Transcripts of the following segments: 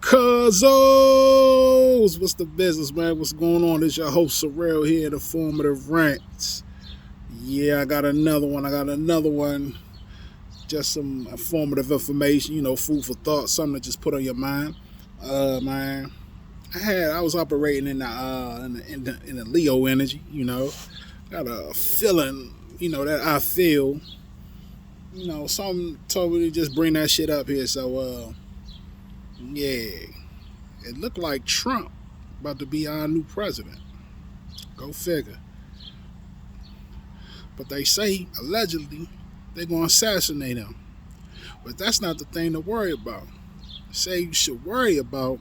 Cuzzos, what's the business, man? What's going on? It's your host Sorrell here at Informative Rants. Yeah, I got another one. Just some informative information, food for thought, something to just put on your mind. Man, I was operating in the Leo energy. Got a feeling, that I feel. Something told me to just bring that shit up here. So, yeah. It looked like Trump about to be our new president. Go figure. But they say, allegedly, they're going to assassinate him. But that's not the thing to worry about. Say you should worry about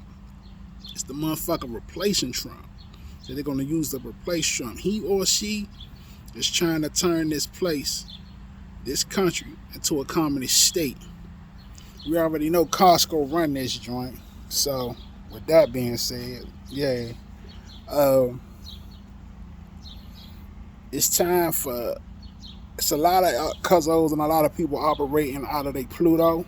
is the motherfucker replacing Trump. That they're going to use to replace Trump. He or she is trying to turn this country, into a communist state. We already know Costco run this joint. So, with that being said, yeah, it's time for. It's a lot of cuzzos and a lot of people operating out of their Pluto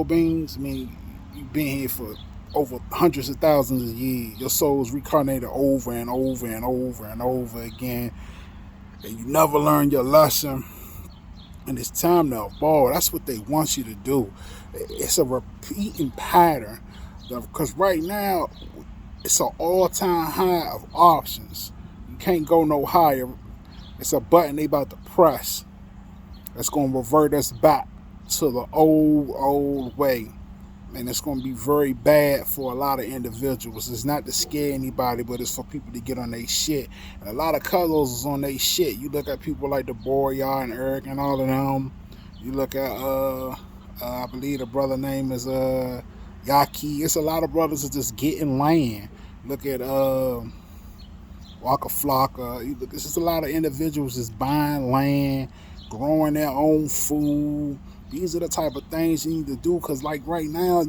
beings. I mean, you've been here for over hundreds of thousands of years. Your soul's reincarnated over and over and over and over again, and you never learn your lesson. And it's time to evolve. That's what they want you to do. It's a repeating pattern. Because right now, it's an all-time high of options. You can't go no higher. It's a button they about to press that's going to revert us back to the old way. And it's going to be very bad for a lot of individuals. It's not to scare anybody, but it's for people to get on their shit. And a lot of colors is on their shit. You look at people like the Boreal and Eric and all of them. You look at, I believe the brother name is Yaki. It's a lot of brothers that just getting land. Look at Waka Flocka. It's just a lot of individuals just buying land, growing their own food. These are the type of things you need to do, because like right now,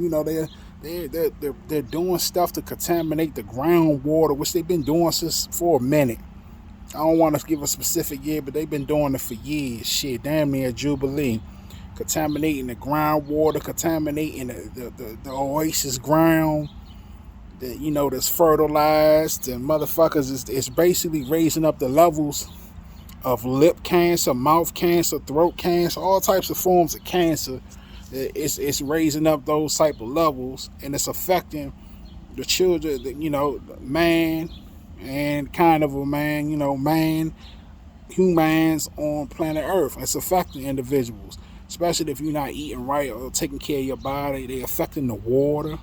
they're doing stuff to contaminate the groundwater, which they've been doing since for a minute. I don't want to give a specific year, but they've been doing it for years. Shit, damn near Jubilee. Contaminating the groundwater, contaminating the oasis ground that's fertilized, and motherfuckers is basically raising up the levels of lip cancer, mouth cancer, throat cancer, all types of forms of cancer. It's raising up those type of levels, and it's affecting the children, man and kind of a man, humans on planet Earth. It's affecting individuals, especially if you're not eating right or taking care of your body. They're affecting the water.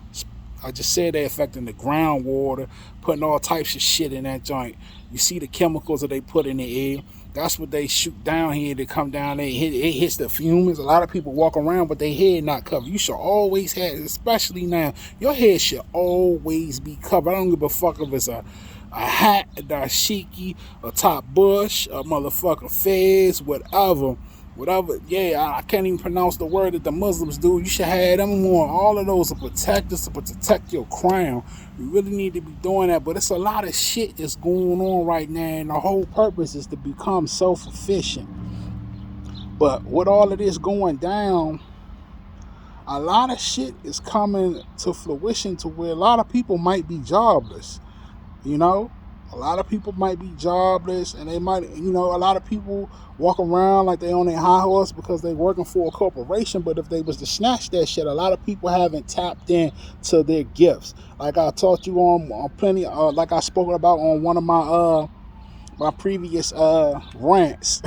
I just said they're affecting the groundwater, putting all types of shit in that joint. You see the chemicals that they put in the air. That's what they shoot down here. They come down there. It hits the humans. A lot of people walk around with their head not covered. You should always have, especially now, your head should always be covered. I don't give a fuck if it's a hat, a dashiki, a top bush, a motherfucker fez, whatever. Yeah, I can't even pronounce the word that the Muslims do. You should have them on. All of those to protect us, to protect your crown. You really need to be doing that. But it's a lot of shit that's going on right now, and the whole purpose is to become self-efficient. But with all of this going down, a lot of shit is coming to fruition to where a lot of people might be jobless. A lot of people might be jobless, and they might, a lot of people walk around like they on their high horse because they working for a corporation. But if they was to snatch that shit, a lot of people haven't tapped in to their gifts. Like I taught you on plenty, like I spoke about on one of my previous rants.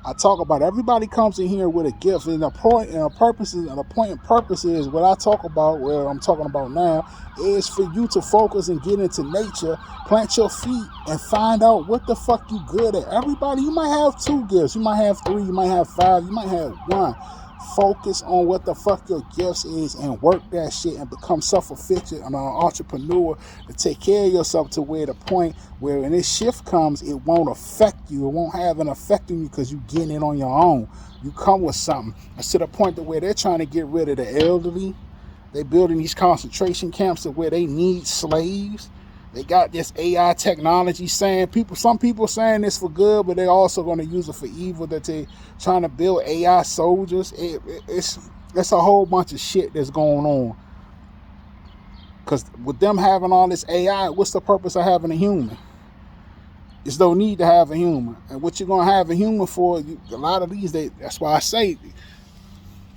I talk about everybody comes in here with a gift, and the point and purpose is what I talk about. What I'm talking about now is for you to focus and get into nature, plant your feet, and find out what the fuck you good at. Everybody, you might have 2 gifts, you might have 3, you might have 5, you might have 1. Focus on what the fuck your gifts is and work that shit and become self-efficient and an entrepreneur to take care of yourself to where the point where when this shift comes, it won't affect you. It won't have an effect on you because you're getting it on your own. You come with something. It's to the point to where they're trying to get rid of the elderly. They're building these concentration camps to where they need slaves. They got this AI technology saying some people saying this for good, but they're also going to use it for evil, that they're trying to build AI soldiers. It's a whole bunch of shit that's going on. Because with them having all this AI, what's the purpose of having a human? There's no need to have a human. And what you're gonna have a human for? A lot of these, that's why I say.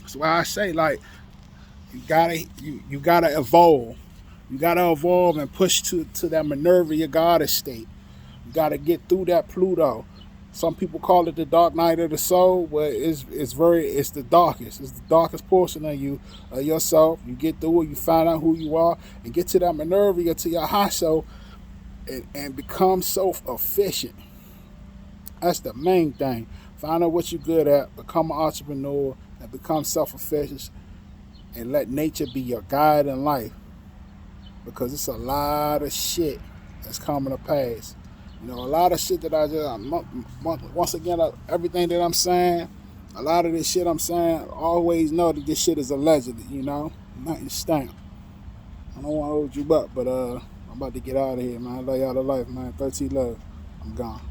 That's why I say, like, you gotta evolve. You gotta evolve and push to that Minerva, your goddess state. You gotta get through that Pluto. Some people call it the dark night of the soul, but it's the darkest. It's the darkest portion of you, yourself. You get through it, you find out who you are, and get to that Minerva, get to your high soul, and become self-efficient. That's the main thing. Find out what you're good at, become an entrepreneur, and become self-efficient, and let nature be your guide in life. Because it's a lot of shit that's coming to pass. You know, a lot of shit that once again, everything that I'm saying, a lot of this shit I'm saying, always know that this shit is allegedly, you know, nothing stamped. I don't want to hold you up, but I'm about to get out of here, man. I love y'all to life, man. 13 love. I'm gone.